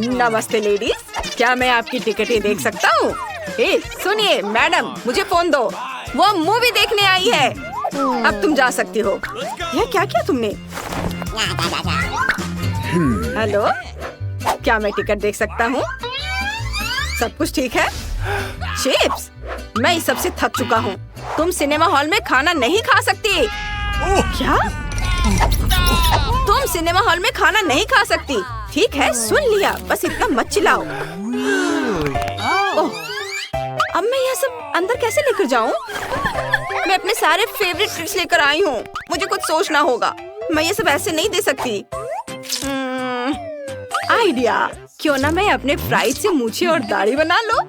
नमस्ते लेडीज, क्या मैं आपकी टिकटें देख सकता हूँ? सुनिए मैडम, मुझे फोन दो, वो मूवी देखने आई है। अब तुम जा सकती हो। यह क्या किया तुमने? हेलो, क्या मैं टिकट देख सकता हूँ? सब कुछ ठीक है? चिप्स, मैं इस सबसे थक चुका हूँ। तुम सिनेमा हॉल में खाना नहीं खा सकती। क्या? तुम सिनेमा हॉल में खाना नहीं खा सकती। ठीक है, सुन लिया, बस इतना मत चिल्लाओ। ओह, अब मैं यह सब अंदर कैसे लेकर जाऊँ? मैं अपने सारे फेवरेट ट्रीट्स लेकर आई हूँ। मुझे कुछ सोचना होगा। मैं ये सब ऐसे नहीं दे सकती। आइडिया, क्यों ना मैं अपने फ्राइज से मूछें और दाढ़ी बना लो?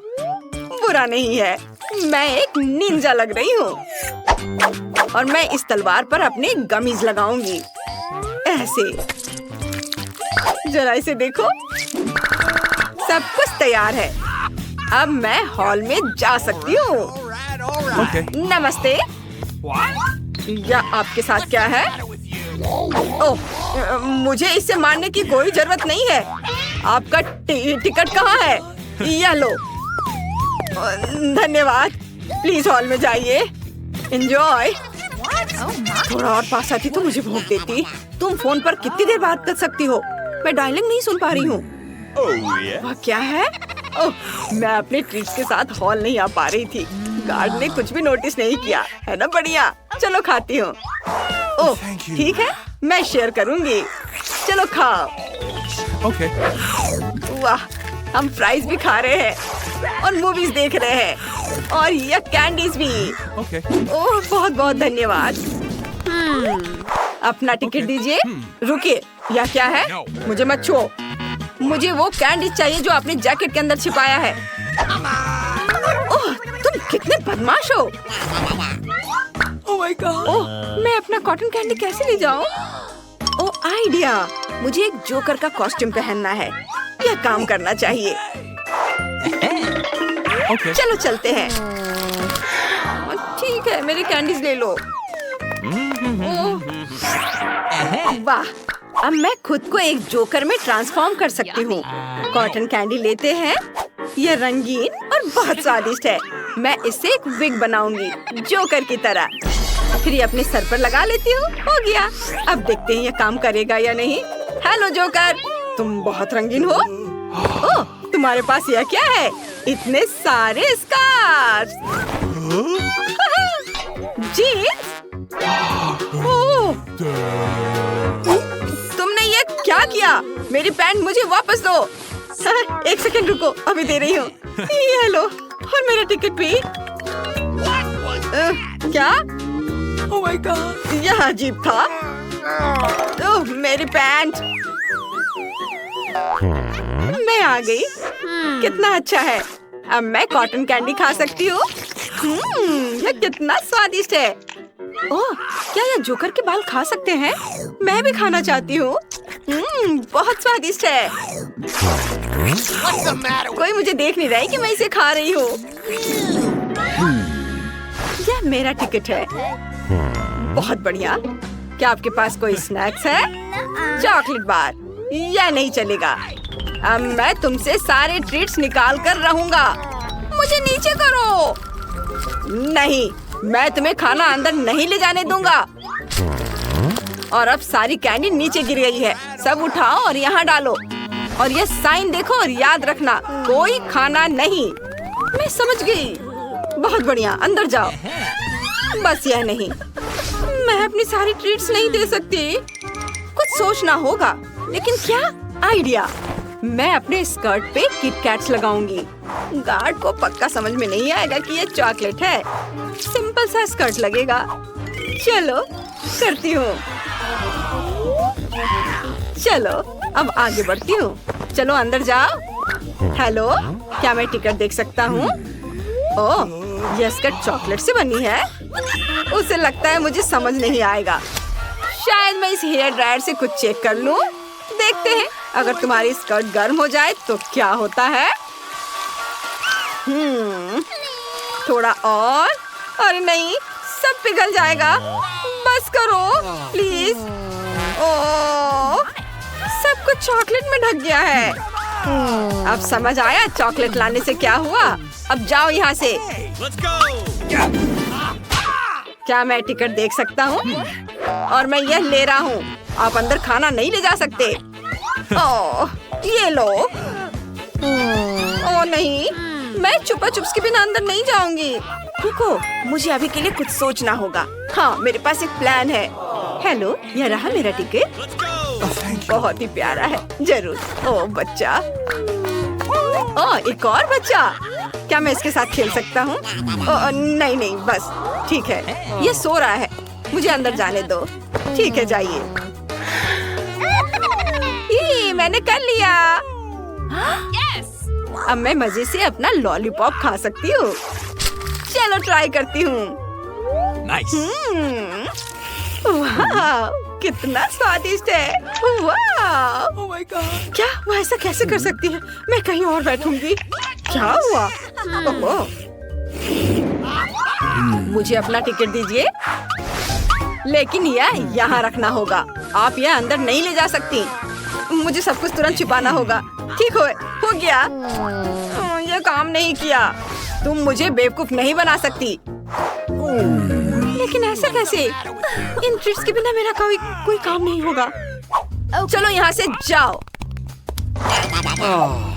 बुरा नहीं है, मैं एक निंजा लग रही हूँ। और मैं इस तलवार पर अपने गमीज लगाऊंगी। ऐसे, जरा इसे देखो, सब कुछ तैयार है। अब मैं हॉल में जा सकती हूँ। नमस्ते। या आपके साथ क्या है? ओह, मुझे इसे मारने की कोई जरूरत नहीं है। आपका टिकट कहाँ है? यह लो। धन्यवाद। प्लीज हॉल में जाइए। एंजॉय। थोड़ा और पास आती तो मुझे भूख देती। तुम फोन पर कितनी देर बात कर सकती हो? मैं डायलिंग नहीं सुन पा रही हूँ। वह क्या है? ओह, मैं अपने ट्रीट्स के साथ हॉल नहीं आ पा रही थी। गार्ड ने कुछ भी नोटिस नहीं किया, है ना? बढ़िया, चलो खाती हूँ। ओह, ठीक है, मैं शेयर करूँगी। चलो खाओ। वाह, हम फ्राइज भी खा रहे हैं और मूवीज देख रहे हैं और यह कैंडीज भी। ओह, बहुत बहुत धन्यवाद। अपना टिकट दीजिए। रुकिए, यह क्या है? मुझे मत छुओ। मुझे वो कैंडी चाहिए जो आपने जैकेट के अंदर छिपाया है। ओह, तुम कितने बदमाश हो। ओह, मैं अपना कॉटन कैंडी कैसे ले जाऊं? ओह, आइडिया, मुझे एक जोकर का कॉस्ट्यूम पहनना है। यह काम करना चाहिए। चलो चलते हैं। ठीक है, मेरे कैंडीज ले लो। वाह, अब मैं खुद को एक जोकर में ट्रांसफॉर्म कर सकती हूँ। कॉटन कैंडी लेते हैं। यह रंगीन और बहुत स्वादिष्ट है। मैं इससे एक विग बनाऊंगी, जोकर की तरह। फिर ये अपने सर पर लगा लेती हूँ। हो गया। अब देखते हैं यह काम करेगा या नहीं। हेलो जोकर, तुम बहुत रंगीन हो। ओह, तुम्हारे पास यह क्या है? इतने सारे स्कार्स। जीन्स? ओह, तुमने ये क्या किया? मेरी पैंट मुझे वापस दो। एक सेकंड रुको, अभी दे रही हूँ। ये लो, और मेरा टिकट भी। क्या? ओह माय गॉड, यह अजीब था। ओह, मेरी पैंट। मैं आ गई। कितना अच्छा है। अब मैं कॉटन कैंडी खा सकती हूँ। यह कितना स्वादिष्ट है। ओह, क्या यह जोकर के बाल खा सकते हैं? मैं भी खाना चाहती हूँ। बहुत स्वादिष्ट है। कोई मुझे देख नहीं रहा है कि मैं इसे खा रही हूँ। यह मेरा टिकट है। बहुत बढ़िया। क्या आपके पास कोई स्नैक्स है? Chocolate bar? यह नहीं चलेगा। अब मैं तुमसे सारे ट्रीट्स निकाल कर रहूंगा। मुझे नीचे करो। नहीं, मैं तुम्हें खाना अंदर नहीं ले जाने दूंगा। और अब सारी कैंडी नीचे गिर गई है। सब उठाओ और यहाँ डालो। और ये साइन देखो और याद रखना, कोई खाना नहीं। मैं समझ गई। बहुत बढ़िया, अंदर जाओ। बस यह नहीं, मैं अपनी सारी ट्रीट्स नहीं दे सकती। कुछ सोचना होगा। लेकिन क्या? आइडिया, मैं अपने स्कर्ट पे किटकैट्स लगाऊंगी। गार्ड को पक्का समझ में नहीं आएगा कि ये चॉकलेट है। सिंपल सा स्कर्ट लगेगा। चलो करती हूँ। चलो अब आगे बढ़ती हूँ। चलो अंदर जाओ। हेलो, क्या मैं टिकट देख सकता हूँ? ओह, यह स्कर्ट चॉकलेट से बनी है। उसे लगता है मुझे समझ नहीं आएगा। शायद मैं इस हेयर ड्रायर से कुछ चेक कर लूँ। देखते हैं, अगर तुम्हारी स्कर्ट गर्म हो जाए तो क्या होता है। थोड़ा और। अरे नहीं, सब पिघल जाएगा। बस करो प्लीज। ओह, सब कुछ चॉकलेट में ढक गया है। अब समझ आया चॉकलेट लाने से क्या हुआ? अब जाओ यहाँ से। क्या मैं टिकट देख सकता हूँ? और मैं यह ले रहा हूँ। आप अंदर खाना नहीं ले जा सकते। ओह, ये लो। ओह नहीं, मैं छुपा चुप्स के बिना अंदर नहीं जाऊंगी। रुको, मुझे अभी के लिए कुछ सोचना होगा। हाँ, मेरे पास एक प्लान है। हेलो, यह रहा मेरा टिकट। बहुत ही प्यारा है। जरूर। ओह बच्चा। ओह, एक और बच्चा। क्या मैं इसके साथ खेल सकता हूँ? नहीं नहीं, बस ठीक है। ये सो रहा है, मुझे अंदर जाने दो। ठीक है, जाइए। मैंने कर लिया। अब मैं मजे से अपना लॉलीपॉप खा सकती हूँ। चलो ट्राई करती हूँ। वाह, कितना स्वादिष्ट है। वाह, Oh my God. क्या वो ऐसा कैसे कर सकती है? मैं कहीं और बैठूंगी। क्या हुआ? ओह, मुझे अपना टिकट दीजिए। लेकिन यह यहाँ रखना होगा। आप यह अंदर नहीं ले जा सकती। मुझे सब कुछ तुरंत छिपाना होगा। ठीक हो गया। यह काम नहीं किया। तुम मुझे बेवकूफ नहीं बना सकती। लेकिन ऐसा कैसे? इन ट्रीट्स के बिना मेरा कोई काम नहीं होगा। चलो यहाँ से जाओ।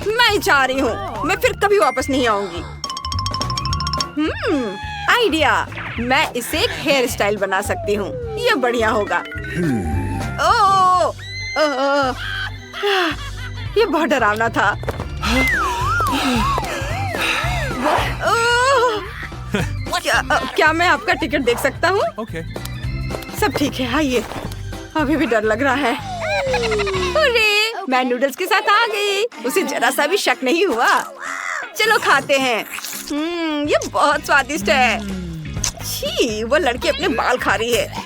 मैं जा रही हूँ। मैं फिर कभी वापस नहीं आऊंगी। आइडिया। मैं इसे एक हेयर स्टाइल बना सकती हूँ। ये बढ़िया होगा। ये बहुत डरावना था। क्या मैं आपका टिकट देख सकता हूँ? Okay. सब ठीक है, आइए। अभी भी डर लग रहा है। अरे, मैं नूडल्स के साथ आ गई। उसे जरा सा भी शक नहीं हुआ। चलो खाते हैं। ये बहुत स्वादिष्ट है। छी, वो लड़की अपने बाल खा रही है।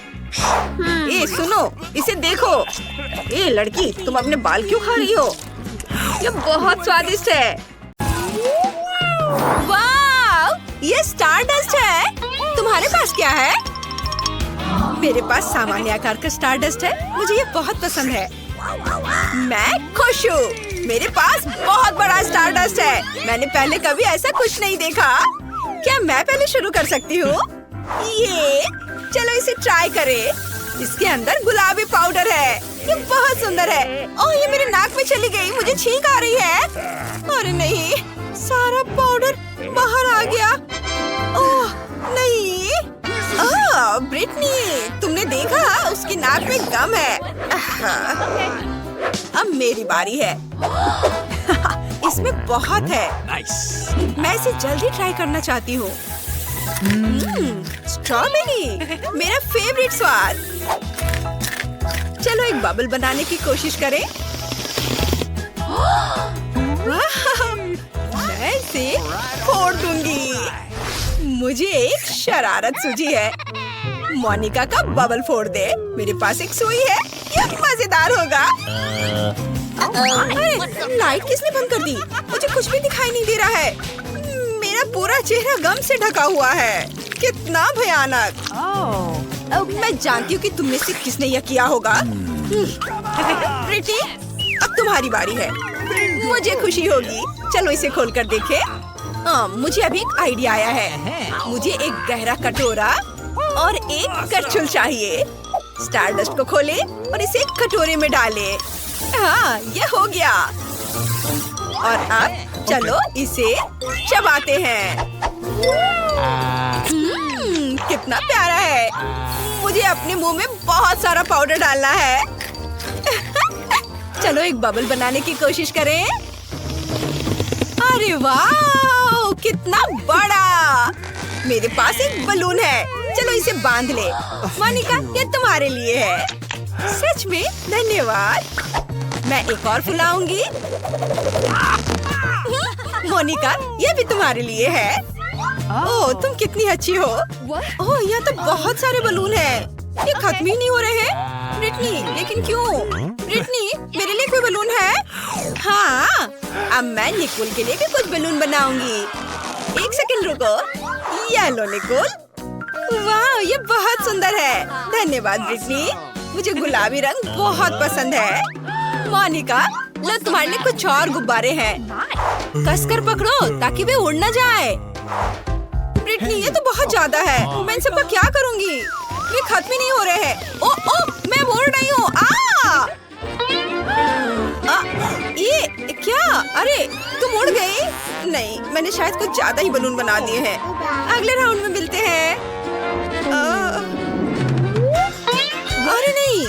ए सुनो, इसे देखो। ए लड़की, तुम अपने बाल क्यों खा रही हो? ये बहुत स्वादिष्ट है। वाह, ये स्टारडस्ट है। तुम्हारे पास क्या है? मेरे पास सामान्य आकार का स्टारडस्ट है। मुझे ये बहुत पसंद है। मैं खुश हूँ। मेरे पास बहुत बड़ा स्टारडस्ट है। मैंने पहले कभी ऐसा कुछ नहीं देखा। क्या मैं पहले शुरू कर सकती हूँ? ये चलो इसे ट्राई करें। इसके अंदर गुलाबी पाउडर है। ये बहुत सुंदर है। ओह, ये मेरे नाक में चली गई। मुझे छींक आ रही है। अरे नहीं, सारा पाउडर बाहर आ गया। ओह नहीं। ब्रिटनी, तुमने देखा? उसकी नाक में गम है। अब मेरी बारी है। इसमें बहुत है। मैं इसे जल्दी ट्राई करना चाहती हूँ। स्ट्रॉबेरी, मेरा फेवरेट स्वाद। चलो एक बबल बनाने की कोशिश करें। मैं इसे फोड़ दूंगी। मुझे एक शरारत सूझी है। मोनिका का बबल फोड़ दे। मेरे पास एक सुई है। यह मजेदार होगा। अरे, लाइट किसने बंद कर दी? मुझे कुछ भी दिखाई नहीं दे रहा है। मेरा पूरा चेहरा गम से ढका हुआ है। कितना भयानक। मैं जानती हूँ कि तुम में से किसने यह किया होगा। प्रीति, अब तुम्हारी बारी है। मुझे खुशी होगी। चलो इसे खोलकर देखें। मुझे अभी एक आइडिया आया है। मुझे एक गहरा कटोरा और एक करछुल चाहिए। स्टारडस्ट को खोले और इसे एक कटोरे में डालें। हाँ, ये हो गया। और अब चलो इसे चबाते हैं। कितना प्यारा है। मुझे अपने मुंह में बहुत सारा पाउडर डालना है। चलो एक बबल बनाने की कोशिश करें। अरे वाह, कितना बड़ा। मेरे पास एक बलून है। चलो इसे बांध ले। मोनिका, ये तुम्हारे लिए है। सच में धन्यवाद। मैं एक और फुलाऊंगी। मोनिका, ये भी तुम्हारे लिए है। ओह, तुम कितनी अच्छी हो। ओह, यहाँ तो बहुत सारे बलून हैं। ये खत्म ही नहीं हो रहे हैं। ब्रिटनी, लेकिन क्यों? ब्रिटनी, मेरे लिए कोई बलून है? हाँ, अब मैं निकोल के लिए भी कुछ बलून बनाऊंगी। एक सेकंड रुको। ये लो निकोल। वाह, ये बहुत सुंदर है। धन्यवाद ब्रिटनी। मुझे गुलाबी रंग बहुत पसंद है। मोनिका, लो तुम्हारे लिए कुछ और गुब्बारे हैं। कसकर पकड़ो ताकि वे उड़ न जाए। ब्रिटनी ये तो बहुत ज्यादा है, मैं इन सबका क्या करूंगी? वे खत्म ही नहीं हो रहे हैं। ओ मैं उड़ रही हूँ। ये क्या? अरे तुम उड़ गई? नहीं, मैंने शायद कुछ ज्यादा ही बलून बना दिए हैं। अगले राउंड में मिलते हैं। अरे नहीं,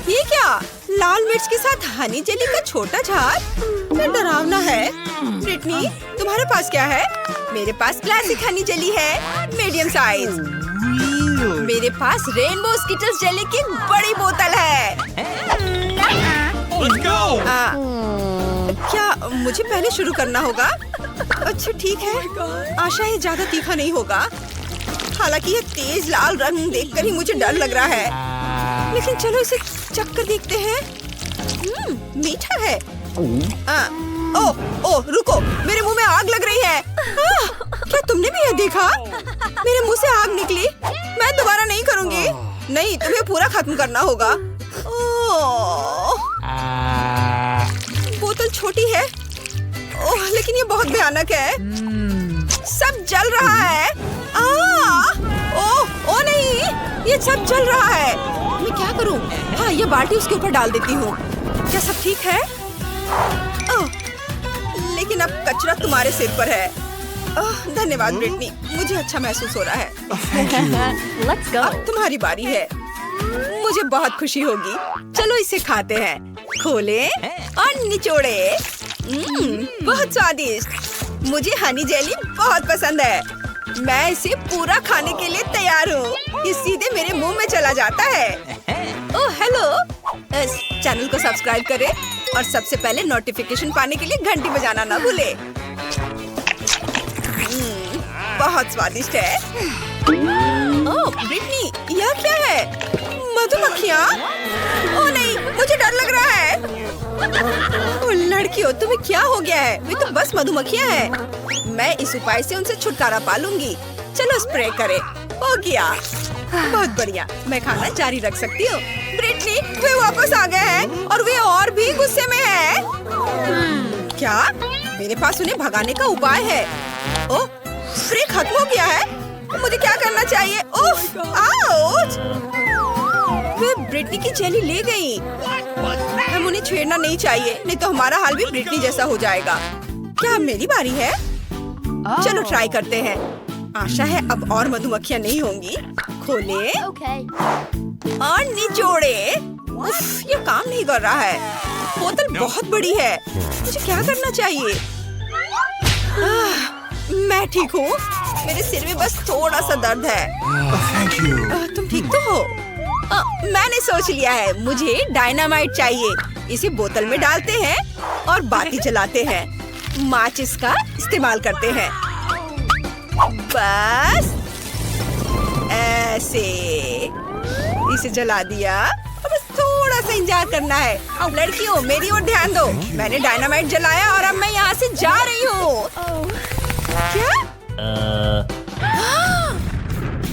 ये क्या? लाल मिर्च के साथ हनी जेली का छोटा झाग? क्या डरावना है। ब्रिटनी तुम्हारे पास क्या है? मेरे पास क्लासिक हनी जेली है, मीडियम साइज। मेरे पास रेनबो स्किटल्स जेली की बड़ी बोतल है। क्या मुझे पहले शुरू करना होगा? अच्छा ठीक है, आशा है ज्यादा तीखा नहीं होगा। हालांकि ये तेज लाल रंग देखकर ही मुझे डर लग रहा है, लेकिन चलो इसे चखकर देखते हैं। मीठा है। ओह रुको, मेरे मुंह में आग लग रही है। क्या तुमने भी यह देखा? मेरे मुंह से आग निकली। मैं दोबारा नहीं करूंगी। नहीं, तुम्हें पूरा खत्म करना होगा। बोतल छोटी है। ओह लेकिन ये बहुत भयानक है। सब जल रहा है। ओह नहीं, ये सब जल रहा है। मैं क्या करूं? हाँ, ये बाल्टी उसके ऊपर डाल देती हूँ। क्या सब ठीक है? लेकिन अब कचरा तुम्हारे सिर पर है। धन्यवाद ब्रिटनी, मुझे अच्छा महसूस हो रहा है। Let's go. अब तुम्हारी बारी है। मुझे बहुत खुशी होगी। चलो इसे खाते हैं। खोलें और निचोड़े। बहुत स्वादिष्ट। मुझे हनी जेली बहुत पसंद है। मैं इसे पूरा खाने के लिए तैयार हूँ। ये सीधे मेरे मुंह में चला जाता है। ओह हेलो, इस चैनल को सब्सक्राइब करें और सबसे पहले नोटिफिकेशन पाने के लिए घंटी बजाना ना भूले। बहुत स्वादिष्ट है। ओह ब्रिटनी, यह क्या है? मधुमक्खियाँ? ओह नहीं, मुझे डर लग रहा है। ओह लड़कियों, तुम्हें क्या हो गया है? वे तो बस मधुमक्खियाँ हैं। मैं इस उपाय से उनसे छुटकारा पा लूंगी। चलो स्प्रे करें। हो गया। बहुत बढ़िया, मैं खाना जारी रख सकती हूँ। ब्रिटनी, वे वापस आ गए हैं और वे और भी गुस्से में हैं। क्या? मेरे पास उन्हें भगाने का उपाय है। ओह, स्प्रे खत्म हो गया है। मुझे क्या करना चाहिए? ओह, आउच! वे ब्रिटनी की जेली ले गई। हम उन्हें छेड़ना नहीं चाहिए, नहीं तो हमारा हाल भी ब्रिटनी जैसा हो जाएगा। क्या मेरी बारी है? चलो ट्राई करते हैं। आशा है अब और मधुमक्खियाँ नहीं होंगी। खोले और निचोड़े। उफ, ये काम नहीं कर रहा है। बोतल बहुत बड़ी है। मुझे क्या करना चाहिए? मैं ठीक हूँ। मेरे सिर में बस थोड़ा सा दर्द है। तुम ठीक तो हो? मैंने सोच लिया है, मुझे डायनामाइट चाहिए। इसे बोतल में डालते हैं और बाती जलाते हैं। माचिस का इस्तेमाल करते हैं। बस ऐसे इसे जला दिया। अब बस थोड़ा सा इंतजार करना है। लड़कियों, मेरी ओर ध्यान दो। मैंने डायनामाइट जलाया और अब मैं यहाँ से जा रही हूँ। क्या?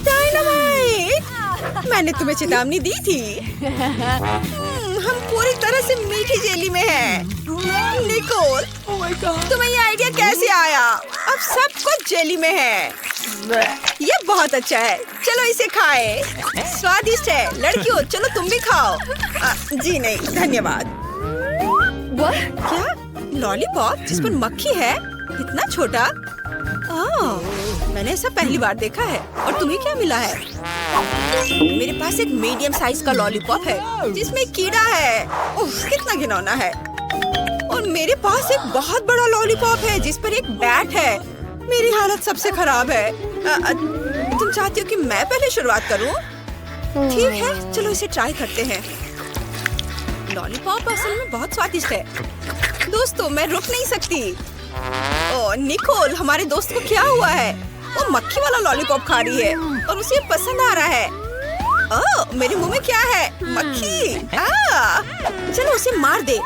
डायनामाइट! मैंने तुम्हें चेतावनी दी थी। हम पूरी तरह से मीठी जेली में हैं। निकोल, तुम्हें ये आइडिया कैसे आया? अब सब कुछ जेली में है। ये बहुत अच्छा है। चलो इसे खाएं। स्वादिष्ट है। लड़कियों, चलो तुम भी खाओ। जी नहीं, धन्यवाद। क्या? लॉलीपॉप जिस पर मक्खी है? इतना छोटा? मैंने ऐसा पहली बार देखा है। और तुम्हें क्या मिला है? मेरे पास एक मीडियम साइज का लॉलीपॉप है जिसमें कीड़ा है। उफ, कितना घिनौना है। और मेरे पास एक बहुत बड़ा लॉलीपॉप है जिस पर एक बैट है। मेरी हालत सबसे खराब है। तुम चाहती हो कि मैं पहले शुरुआत करूं? ठीक है, चलो इसे ट्राई करते हैं। लॉलीपॉप असल में बहुत स्वादिष्ट है। दोस्तों, मैं रुक नहीं सकती। ओह निकोल, हमारे दोस्त को क्या हुआ है? वो मक्खी वाला लॉलीपॉप खा रही है और उसे पसंद आ रहा है। ओह, मेरे मुंह में क्या है? मक्खी। चलो उसे मार दे।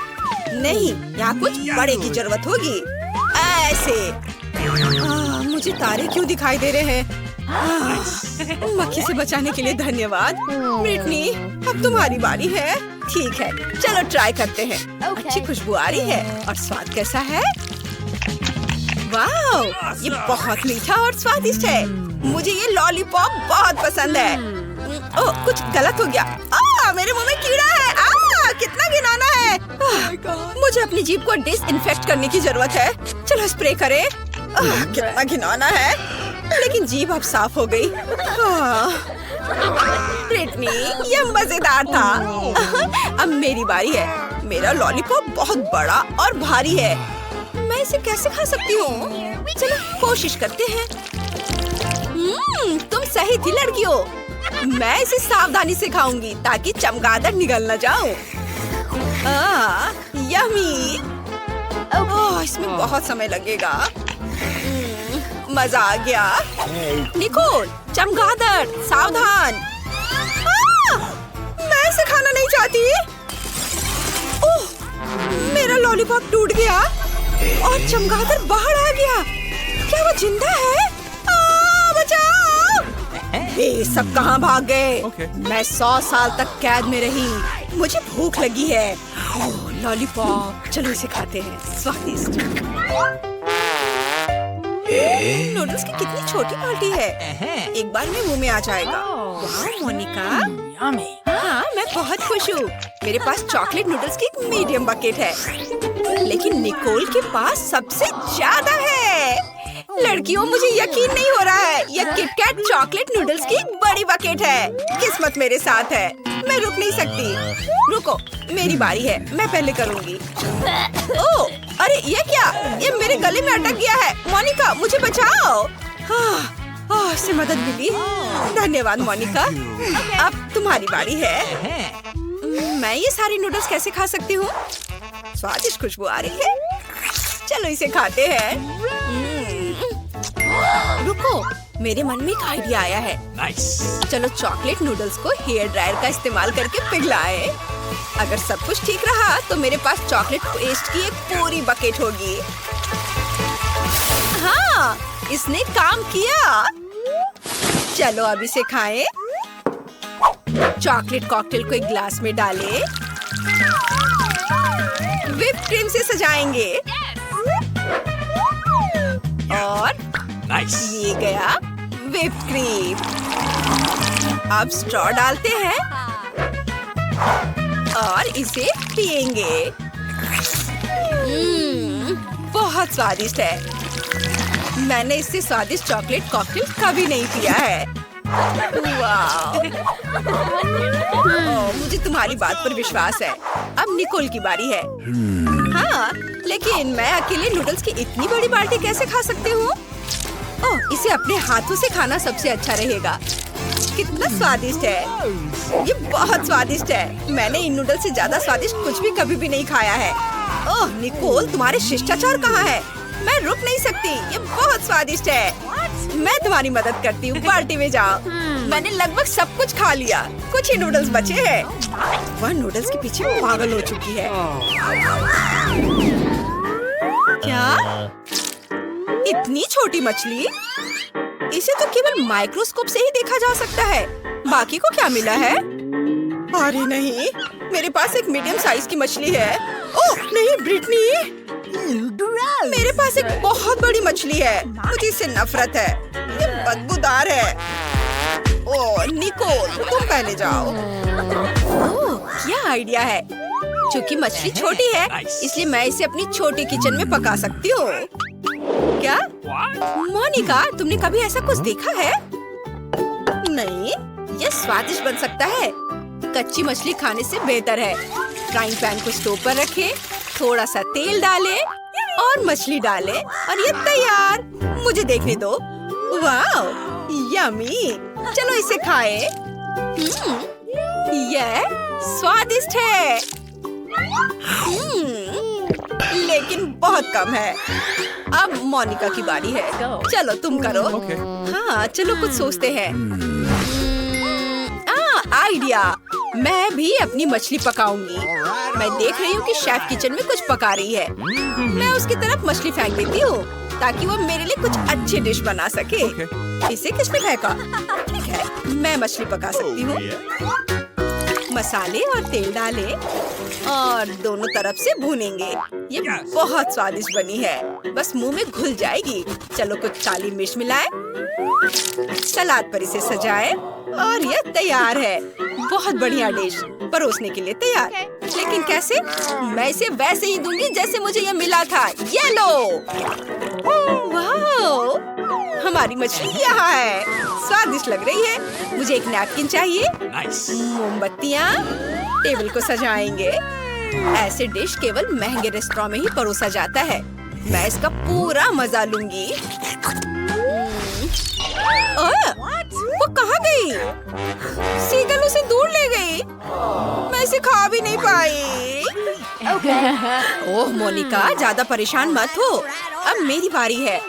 नहीं, यहाँ कुछ बड़े की जरूरत होगी। ऐसे। मुझे तारे क्यों दिखाई दे रहे हैं? मक्खी से बचाने के लिए धन्यवाद। ब्रिटनी, अब तुम्हारी बारी है। ठीक है, चलो ट्राई करते हैं। अच्छी खुशबू आ रही है और स्वाद कैसा है? वाओ, ये बहुत मीठा और स्वादिष्ट है। मुझे ये लॉलीपॉप बहुत पसंद है। ओह, कुछ गलत हो गया। मेरे मुंह में कीड़ा है। कितना घिनौना है। मुझे अपनी जीभ को डिसइंफेक्ट करने की जरूरत है। चलो स्प्रे करें। कितना घिनौना है, लेकिन जीभ अब साफ हो गई। ब्रिटनी, ये मजेदार था। अब मेरी बारी है। मेरा लॉलीपॉप बहुत बड़ा और भारी है। मैं इसे कैसे खा सकती हूँ? चलो कोशिश करते हैं। तुम सही थी लड़कियों। मैं इसे सावधानी से खाऊंगी ताकि चमगादड़ निगल न जाऊं। यम्मी। इसमें बहुत समय लगेगा। मजा आ गया। निकोल, चमगादड़ सावधान। मैं इसे खाना नहीं चाहती। ओह, मेरा लॉलीपॉप टूट गया और चमगादड़ बाहर आ गया। क्या वो जिंदा है? बचाओ! ये सब कहाँ भाग गए? मैं 100 साल तक कैद में रही। मुझे भूख लगी है। लॉलीपॉप, चलो इसे खाते हैं। स्वादिष्ट। नूडल्स की कितनी छोटी बाल्टी है। एक बार में मुंह में आ जाएगा। वाह मोनिका, हाँ मैं बहुत खुश हूँ। मेरे पास चॉकलेट नूडल्स की एक मीडियम बकेट है, लेकिन निकोल के पास सबसे ज्यादा है। लड़कियों, मुझे यकीन नहीं हो रहा है। यह किटकैट चॉकलेट नूडल्स की एक बड़ी बकेट है। किस्मत मेरे साथ है। मैं रुक नहीं सकती। रुको, मेरी बारी है। मैं पहले करूँगी। ओह, अरे ये क्या? ये मेरे गले में अटक गया है। मोनिका, मुझे बचाओ। इससे मदद मिली। धन्यवाद मोनिका। अब तुम्हारी बारी है। मैं ये सारी नूडल्स कैसे खा सकती हूँ? स्वादिष्ट खुशबू आ रही है। चलो इसे खाते हैं। रुको, मेरे मन में एक आइडिया आया है। चलो चॉकलेट नूडल्स को हेयर ड्रायर का इस्तेमाल करके पिघलाएं। अगर सब कुछ ठीक रहा तो मेरे पास चॉकलेट पेस्ट की एक पूरी बकेट होगी। हाँ, इसने काम किया। चलो अब इसे खाएं। चॉकलेट कॉकटेल को एक ग्लास में डालें। व्हिप क्रीम से सजाएंगे। और ये गया व्हिप क्रीम। अब स्ट्रॉ डालते हैं और इसे पिएंगे। बहुत स्वादिष्ट है। मैंने इससे स्वादिष्ट चॉकलेट कॉकटेल कभी नहीं पिया है। वाह! मुझे तुम्हारी बात पर विश्वास है। अब निकोल की बारी है। हाँ, लेकिन मैं अकेले नूडल्स की इतनी बड़ी बाल्टी कैसे खा सकती हूँ? ओह, इसे अपने हाथों से खाना सबसे अच्छा रहेगा। कितना स्वादिष्ट है। ये बहुत स्वादिष्ट है। मैंने इन नूडल्स से ज्यादा स्वादिष्ट कुछ भी कभी भी नहीं खाया है। ओह निकोल, तुम्हारे शिष्टाचार कहाँ है? मैं रुक नहीं सकती। ये बहुत स्वादिष्ट है। मैं तुम्हारी मदद करती हूँ। बाल्टी में जाओ। मैंने लगभग सब कुछ खा लिया। कुछ ही नूडल्स बचे हैं। वह नूडल्स के पीछे पागल हो चुकी है। क्या? इतनी छोटी मछली? इसे तो केवल माइक्रोस्कोप से ही देखा जा सकता है। बाकी को क्या मिला है? अरे नहीं, मेरे पास एक मीडियम साइज की मछली है। ओह नहीं ब्रिटनी, मेरे पास एक बहुत बड़ी मछली है। मुझे इससे नफरत है। ये बदबूदार है। ओह निकोल, तुम पहले जाओ। ओह, क्या आइडिया है। क्योंकि मछली छोटी है, इसलिए मैं इसे अपनी छोटी किचन में पका सकती हूँ। क्या? मोनिका, तुमने कभी ऐसा कुछ देखा है? नहीं, यह स्वादिष्ट बन सकता है। कच्ची मछली खाने से बेहतर है। फ्राइंग पैन को स्टोव पर रखें, थोड़ा सा तेल डालें और मछली डालें और ये तैयार। मुझे देखने दो। वाह, यम्मी। चलो इसे खाएं। यह स्वादिष्ट है। लेकिन बहुत कम है। अब मोनिका की बारी है। चलो तुम करो। हाँ, चलो कुछ सोचते हैं। आइडिया। मैं भी अपनी मछली पकाऊंगी। मैं देख रही हूँ कि शेफ किचन में कुछ पका रही है। मैं उसकी तरफ मछली फेंक देती हूँ ताकि वो मेरे लिए कुछ अच्छी डिश बना सके। इसे किसने फेंका? ठीक है, मैं मछली पका सकती हूँ। मसाले और तेल डालें और दोनों तरफ से भूनेंगे। ये बहुत स्वादिष्ट बनी है, बस मुंह में घुल जाएगी। चलो कुछ काली मिर्च मिलाएं, सलाद पर इसे सजाएं और ये तैयार है। बहुत बढ़िया डिश, परोसने के लिए तैयार। लेकिन कैसे? मैं इसे वैसे ही दूंगी जैसे मुझे ये मिला था। ये लो। वाह, हमारी मछली यहाँ है। स्वादिष्ट लग रही है। मुझे एक नैपकिन चाहिए। मोमबत्तियाँ, टेबल को सजाएंगे। ऐसे डिश केवल महंगे रेस्टोरेंट में ही परोसा जाता है। मैं इसका पूरा मजा लूंगी। वो कहाँ गई? सीगल उसे दूर ले गई। मैं इसे खा भी नहीं पाई। ओह मोनिका, ज्यादा परेशान मत हो। अब मेरी बारी है।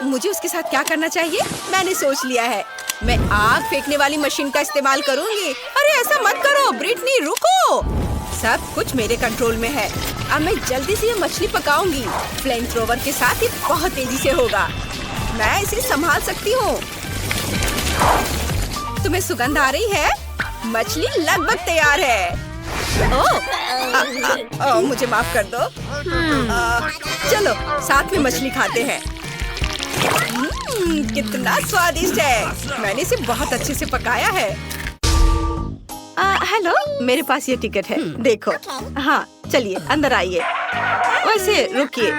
मुझे उसके साथ क्या करना चाहिए? मैंने सोच लिया है। मैं आग फेंकने वाली मशीन का इस्तेमाल करूंगी। अरे ऐसा मत करो ब्रिटनी, रुको। सब कुछ मेरे कंट्रोल में है। अब मैं जल्दी से ये मछली पकाऊंगी। फ्लेम थ्रोवर के साथ ये बहुत तेजी से होगा। मैं इसे संभाल सकती हूँ। तुम्हें सुगंध आ रही है? मछली लगभग तैयार है। मुझे माफ कर दो। चलो साथ में मछली खाते हैं। कितना स्वादिष्ट है। मैंने इसे बहुत अच्छे से पकाया है। हेलो, मेरे पास ये टिकट है, देखो। हाँ चलिए अंदर आइए। वैसे रुकिए,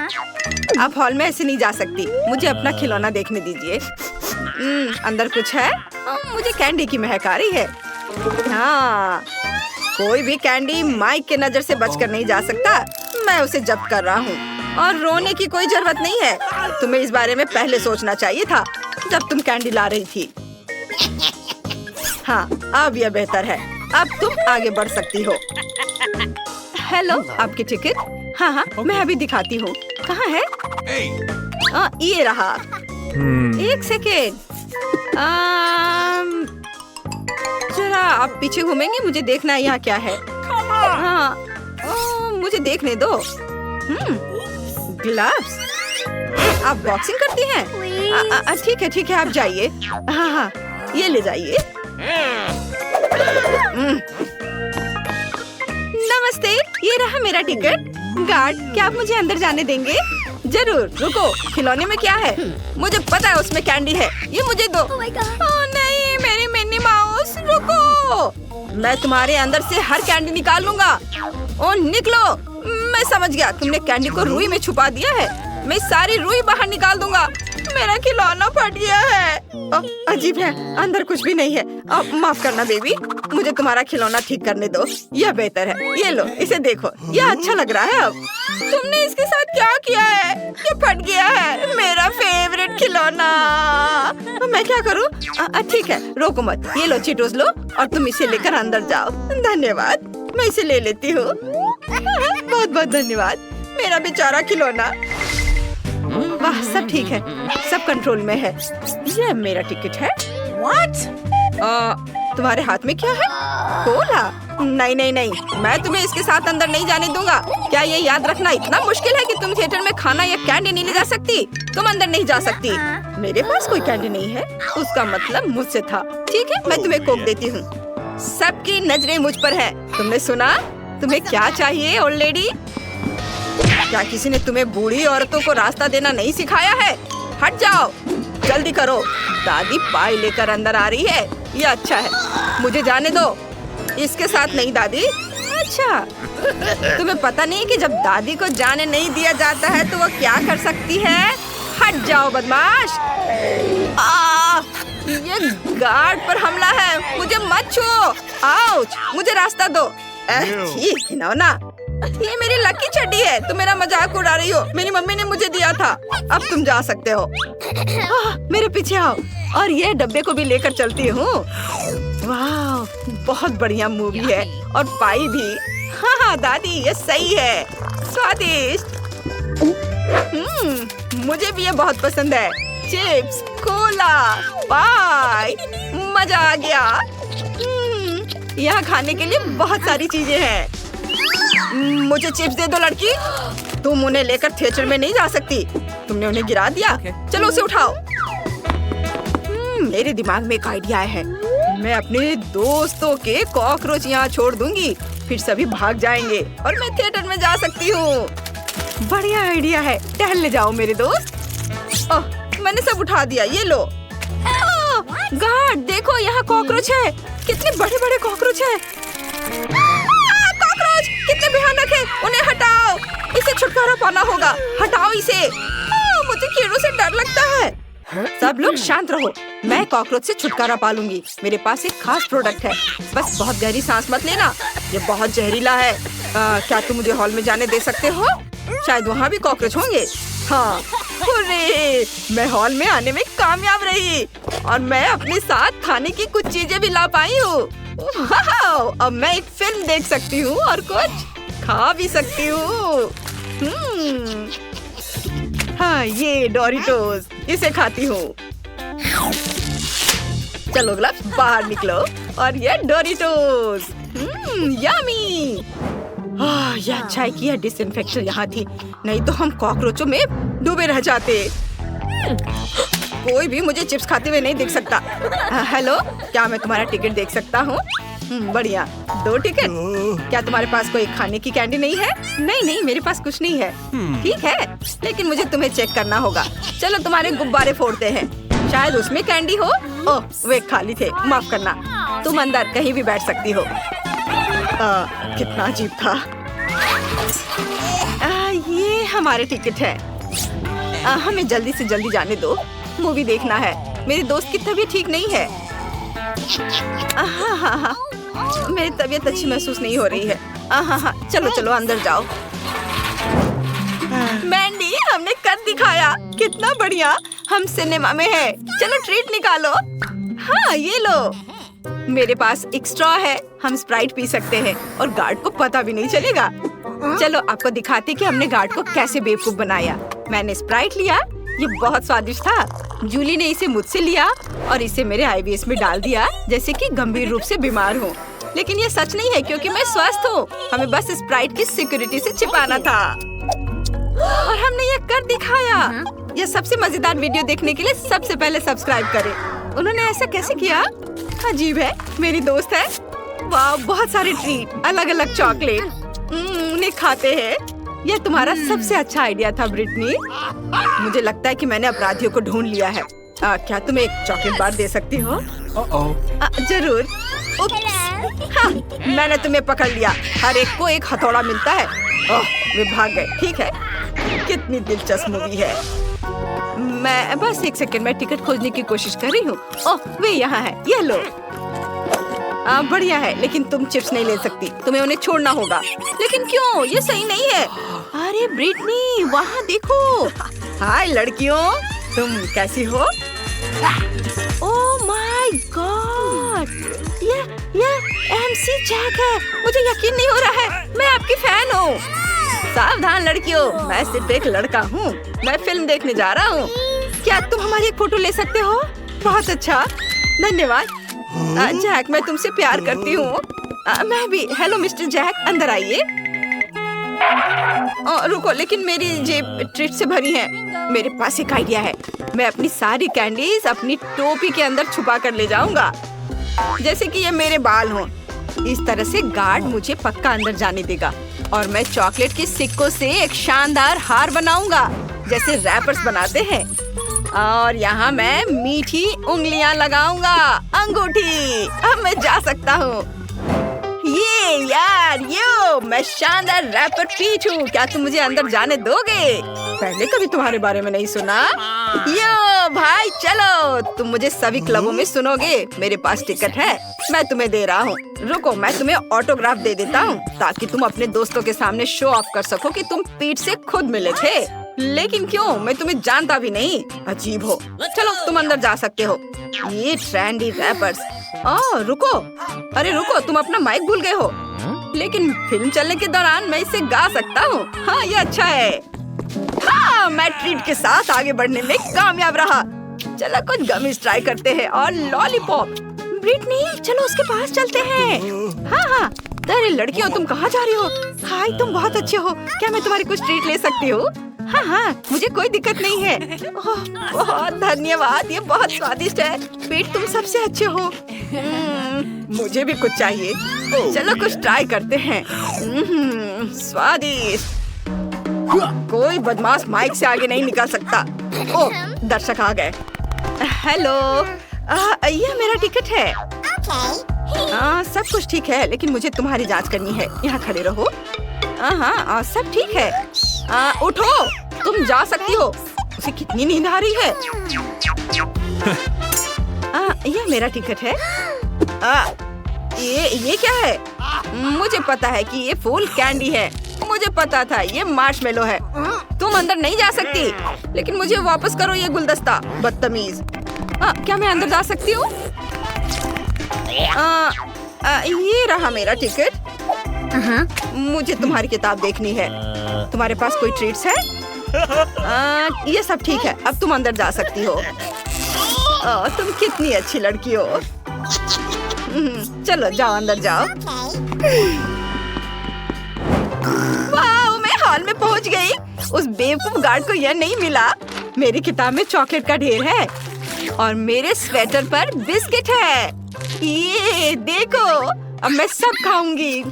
आप हॉल में ऐसे नहीं जा सकती। मुझे अपना खिलौना देखने दीजिए। अंदर कुछ है? मुझे कैंडी की महक आ रही है। हाँ, कोई भी कैंडी माइक के नजर से बचकर नहीं जा सकता। मैं उसे जब्त कर रहा हूँ और रोने की कोई जरूरत नहीं है। तुम्हें इस बारे में पहले सोचना चाहिए था जब तुम कैंडी ला रही थी। हाँ, अब यह बेहतर है। अब तुम आगे बढ़ सकती हो। हेलो, आपकी टिकट? हाँ, मैं अभी दिखाती हूँ। कहाँ है? ये रहा। एक सेकेंड, जरा आप पीछे घूमेंगे? मुझे देखना है यहाँ क्या है। हाँ, मुझे देखने दो। ग्लव्स? आप बॉक्सिंग करती हैं? ठीक है, आप जाइए। हाँ, ये ले जाइए। नमस्ते, ये रहा मेरा टिकट। गार्ड, क्या आप मुझे अंदर जाने देंगे? जरूर। रुको, खिलौने में क्या है? मुझे पता है उसमें कैंडी है। ये मुझे दो। ओह नहीं, मेरी मिनी माउस, रुको। मैं तुम्हारे अंदर से हर कैंडी निकाल लूंगा। ओह निकलो। मैं समझ गया, तुमने कैंडी को रुई में छुपा दिया है। मैं सारी रुई बाहर निकाल दूंगा। मेरा खिलौना फट गया है। अजीब है, अंदर कुछ भी नहीं है। माफ करना बेबी, मुझे तुम्हारा खिलौना ठीक करने दो। यह बेहतर है। ये लो, इसे देखो, यह अच्छा लग रहा है। अब तुमने इसके साथ क्या किया है? ये फट गया है, मेरा फेवरेट खिलौना। मैं क्या करूँ? ठीक है, रोको मत। ये लो चीटोस लो और तुम इसे लेकर अंदर जाओ। धन्यवाद, मैं इसे ले लेती हूँ। बहुत बहुत धन्यवाद, मेरा बेचारा खिलौना। वाह, सब ठीक है, सब कंट्रोल में है। ये मेरा टिकट है। तुम्हारे हाथ में क्या है? कोला? नहीं, मैं तुम्हें इसके साथ अंदर नहीं जाने दूंगा। क्या ये याद रखना इतना मुश्किल है कि तुम थिएटर में खाना या कैंडी नहीं ले जा सकती? तुम अंदर नहीं जा सकती। मेरे पास कोई कैंडी नहीं है, उसका मतलब मुझसे था। ठीक है, मैं तुम्हें कोक देती हूँ। सबकी नजरें मुझ पर है। तुमने सुना? तुम्हें क्या चाहिए ओल्ड लेडी? क्या किसी ने तुम्हें बूढ़ी औरतों को रास्ता देना नहीं सिखाया है? हट जाओ, जल्दी करो। दादी पाई लेकर अंदर आ रही है। ये अच्छा है, मुझे जाने दो। इसके साथ नहीं दादी। अच्छा, तुम्हें पता नहीं कि जब दादी को जाने नहीं दिया जाता है तो वो क्या कर सकती है? हट जाओ बदमाश। ये गार्ड पर हमला है, मुझे मत छुओ। आउच, मुझे रास्ता दो। ठीक है ना, ये मेरी लकी चड्डी है। तुम मेरा मजाक उड़ा रही हो। मेरी मम्मी ने मुझे दिया था। अब तुम जा सकते हो। मेरे पीछे आओ और ये डब्बे को भी लेकर चलती हूँ। वाह, बहुत बढ़िया मूवी है और पाई भी। हाँ दादी, ये सही है। स्वादिष्ट। मुझे भी ये बहुत पसंद है। चिप्स, कोला, पाई, मजा आ गया। यहाँ खाने के लिए बहुत सारी चीजें हैं। मुझे चिप्स दे दो लड़की। तुम उन्हें लेकर थिएटर में नहीं जा सकती। तुमने उन्हें गिरा दिया। चलो उसे उठाओ। मेरे दिमाग में एक आइडिया है। मैं अपने दोस्तों के कॉकरोच यहाँ छोड़ दूंगी, फिर सभी भाग जाएंगे और मैं थिएटर में जा सकती हूँ। बढ़िया आइडिया है, टहलने जाओ मेरे दोस्त। ओह, मैंने सब उठा दिया, ये लो। गार्ड देखो, यहाँ कॉकरोच है। कितने बड़े बड़े कॉकरोच है। कॉकरोच कितने भयानक है, उन्हें हटाओ। इसे छुटकारा पाना होगा, हटाओ इसे। मुझे कीड़ों से डर लगता है। सब लोग शांत रहो, मैं कॉकरोच से छुटकारा पा लूंगी। मेरे पास एक खास प्रोडक्ट है, बस बहुत गहरी सांस मत लेना, ये बहुत जहरीला है। क्या तुम मुझे हॉल में जाने दे सकते हो? शायद वहाँ भी कॉकरोच होंगे। हाँ, हुर्रे! मैं हॉल में आने में कामयाब रही और मैं अपने साथ खाने की कुछ चीजें भी ला पाई हूँ। अब मैं एक फिल्म देख सकती हूँ और कुछ खा भी सकती हूँ। हाँ, ये डोरिटोस, इसे खाती हूँ। चलो ग्लव्स, बाहर निकलो और ये डोरिटोस। यम्मी। यह अच्छा है कि यह डिसइंफेक्शन यहाँ थी, नहीं तो हम कॉकरोचों में डूबे रह जाते। कोई भी मुझे चिप्स खाते हुए नहीं देख सकता। हेलो, क्या मैं तुम्हारा टिकट देख सकता हूँ? बढ़िया, 2 टिकट। क्या तुम्हारे पास कोई खाने की कैंडी नहीं है? नहीं, मेरे पास कुछ नहीं है। ठीक है, लेकिन मुझे तुम्हें चेक करना होगा। चलो तुम्हारे गुब्बारे फोड़ते हैं, शायद उसमें कैंडी हो। ओह, वे खाली थे, माफ करना। तुम अंदर कहीं भी बैठ सकती हो। कितना अजीब था। ये हमारे टिकट है। हमें जल्दी से जल्दी जाने दो, मूवी देखना है। मेरी दोस्त की तबीयत ठीक नहीं है। हाँ, मेरी तबीयत अच्छी महसूस नहीं हो रही है। हाँ, चलो अंदर जाओ। मैंडी, हमने कर दिखाया, कितना बढ़िया। हम सिनेमा में हैं। चलो ट्रीट निकालो। हाँ, ये लो। मेरे पास एक स्ट्रॉ है, हम स्प्राइट पी सकते हैं और गार्ड को पता भी नहीं चलेगा। चलो आपको दिखाते कि हमने गार्ड को कैसे बेवकूफ बनाया। मैंने स्प्राइट लिया, ये बहुत स्वादिष्ट था। जूली ने इसे मुझसे लिया और इसे मेरे IBS में डाल दिया, जैसे कि गंभीर रूप से बीमार हूँ। लेकिन ये सच नहीं है, क्योंकि मैं स्वस्थ हूँ। हमें बस स्प्राइट की सिक्योरिटी से छिपाना था और हमने ये कर दिखाया। यह सबसे मजेदार वीडियो देखने के लिए सबसे पहले सब्सक्राइब करें। उन्होंने ऐसा कैसे किया? अजीब है, मेरी दोस्त है। वाह, बहुत सारे ट्रीट, अलग अलग चॉकलेट। उन्हें खाते हैं। यह तुम्हारा सबसे अच्छा आइडिया था ब्रिटनी। मुझे लगता है कि मैंने अपराधियों को ढूंढ लिया है। क्या तुम एक चॉकलेट बार दे सकती हो? जरूर। हाँ, मैंने तुम्हें पकड़ लिया। हर एक को एक हथौड़ा मिलता है। ओह, वे भाग गए। ठीक है, कितनी दिलचस्प मूवी है। मैं बस 1 सेकंड में टिकट खोजने की कोशिश कर रही हूँ। ओह, वे यहाँ है, ये लो। बढ़िया है, लेकिन तुम चिप्स नहीं ले सकती, तुम्हें उन्हें छोड़ना होगा। लेकिन क्यों? ये सही नहीं है। अरे ब्रिटनी, वहाँ देखो। हाय लड़कियों, तुम कैसी हो? ओह माय गॉड, ये MC जैक है। मुझे यकीन नहीं हो रहा है, मैं आपकी फैन हूँ। सावधान लड़कियों, मैं सिर्फ एक लड़का हूँ। मैं फिल्म देखने जा रहा हूँ। क्या तुम हमारी एक फोटो ले सकते हो? बहुत अच्छा, धन्यवाद। जैक, मैं तुमसे प्यार करती हूँ। मैं भी। हेलो मिस्टर जैक, अंदर आइए। रुको, लेकिन मेरी जेब ट्रीट से भरी है। मेरे पास एक आइडिया है। मैं अपनी सारी कैंडीज अपनी टोपी के अंदर छुपा कर ले जाऊंगा, जैसे कि ये मेरे बाल हों। इस तरह से गार्ड मुझे पक्का अंदर जाने देगा और मैं चॉकलेट के सिक्कों से एक शानदार हार बनाऊंगा, जैसे रैपर्स बनाते हैं। और यहाँ मैं मीठी उंगलियां लगाऊंगा, अंगूठी। अब मैं जा सकता हूँ। ये यार, मैं शानदार रैपर पीच हूँ। क्या तुम मुझे अंदर जाने दोगे? पहले कभी तुम्हारे बारे में नहीं सुना। यो भाई, चलो, तुम मुझे सभी क्लबों में सुनोगे। मेरे पास टिकट है, मैं तुम्हें दे रहा हूँ। रुको, मैं तुम्हें ऑटोग्राफ दे देता हूँ, ताकि तुम अपने दोस्तों के सामने शो ऑफ कर सको कि तुम पीठ से खुद मिले थे। लेकिन क्यों? मैं तुम्हें जानता भी नहीं। अजीब हो। चलो, तुम अंदर जा सकते हो। ये ट्रेंडी रैपर्स। रुको, अरे रुको, तुम अपना माइक भूल गए हो। लेकिन फिल्म चलने के दौरान मैं इसे गा सकता हूँ। हाँ, ये अच्छा है। हाँ, मैं ट्रीट के साथ आगे बढ़ने में कामयाब रहा। चलो कुछ गमीज ट्राई करते हैं और लॉलीपॉप। ब्रिटनी, चलो उसके पास चलते हैं। हाँ, अरे लड़कियों, तुम कहाँ जा रही हो? हाय, तुम बहुत अच्छे हो। क्या मैं तुम्हारी कुछ ट्रीट ले सकती हूँ? हाँ हाँ, मुझे कोई दिक्कत नहीं है। ओह, बहुत धन्यवाद, ये बहुत स्वादिष्ट है। पेट तुम सबसे अच्छे हो। मुझे भी कुछ चाहिए। चलो कुछ ट्राई करते हैं। स्वादिष्ट। कोई बदमाश माइक से आगे नहीं निकल सकता। ओह, दर्शक आ गए। हेलो, यह मेरा टिकट है। सब कुछ ठीक है, लेकिन मुझे तुम्हारी जांच करनी है। यहाँ खड़े रहो। हाँ, सब ठीक है। उठो, तुम जा सकती हो। उसे कितनी नींद आ रही है। यह मेरा टिकट है। ये क्या है? मुझे पता है कि ये फूल कैंडी है। मुझे पता था ये मार्शमेलो है। तुम अंदर नहीं जा सकती। लेकिन मुझे वापस करो ये गुलदस्ता, बदतमीज। क्या मैं अंदर जा सकती हूँ? ये रहा मेरा टिकट। मुझे तुम्हारी किताब देखनी है। तुम्हारे पास कोई ट्रीट्स है? ये सब ठीक है, अब तुम अंदर जा सकती हो। तुम कितनी अच्छी लड़की हो। चलो जाओ, अंदर जाओ। वाह, मैं हॉल में पहुंच गई। उस बेवकूफ गार्ड को यह नहीं मिला। मेरी किताब में चॉकलेट का ढेर है और मेरे स्वेटर पर बिस्किट है। ये देखो, अब मैं सब खाऊंगी।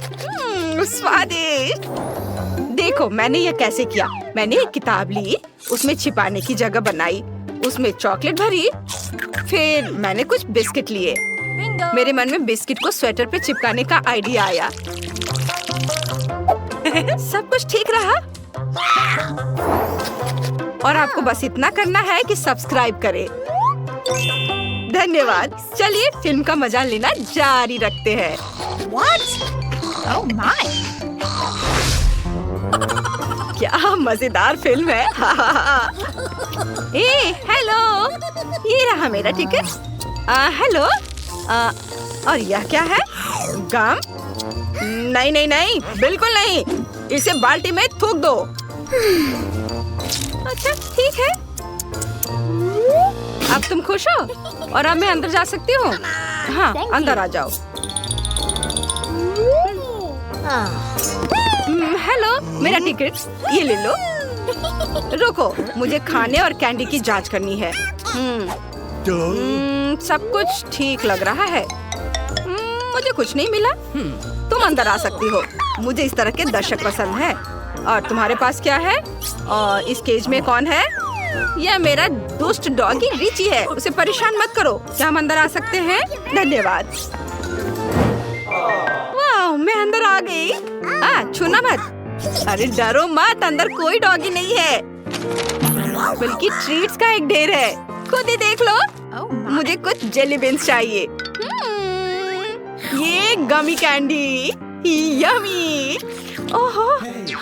स्वादिष्ट। देखो मैंने यह कैसे किया। मैंने एक किताब ली, उसमें छिपाने की जगह बनाई, उसमें चॉकलेट भरी, फिर मैंने कुछ बिस्किट लिए। मेरे मन में बिस्किट को स्वेटर पे चिपकाने का आइडिया आया। सब कुछ ठीक रहा। और आपको बस इतना करना है कि सब्सक्राइब करें। धन्यवाद। चलिए फिल्म का मजा लेना जारी रखते हैं। Oh my! क्या मजेदार फिल्म है। हेलो, ये रहा मेरा टिकट। हेलो, और यह क्या है? गम? नहीं नहीं नहीं, बिल्कुल नहीं। इसे बाल्टी में थूक दो। अच्छा ठीक है। अब तुम खुश हो और अब मैं अंदर जा सकती हूँ? हाँ, अंदर आ जाओ। हेलो, मेरा टिकट, ये ले लो। रुको, मुझे खाने और कैंडी की जांच करनी है। सब कुछ ठीक लग रहा है। मुझे कुछ नहीं मिला। तुम अंदर आ सकती हो। मुझे इस तरह के दर्शक पसंद है। और तुम्हारे पास क्या है? और इस केज में कौन है? यह मेरा दुष्ट डॉगी रिची है। उसे परेशान मत करो। क्या हम अंदर आ सकते हैं? धन्यवाद। वाह, मैं अंदर आ गई। छूना मत। अरे डरो मत, अंदर कोई डॉगी नहीं है, बल्कि ट्रीट्स का एक ढेर है। खुद ही देख लो। मुझे कुछ जेली बीन्स चाहिए। ये गमी कैंडी, यम्मी। ओहो,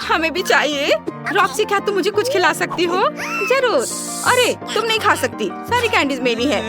हमें भी चाहिए। रॉक्सी, क्या तुम मुझे कुछ खिला सकती हो? जरूर। अरे तुम नहीं खा सकती, सारी कैंडीज मेरी हैं।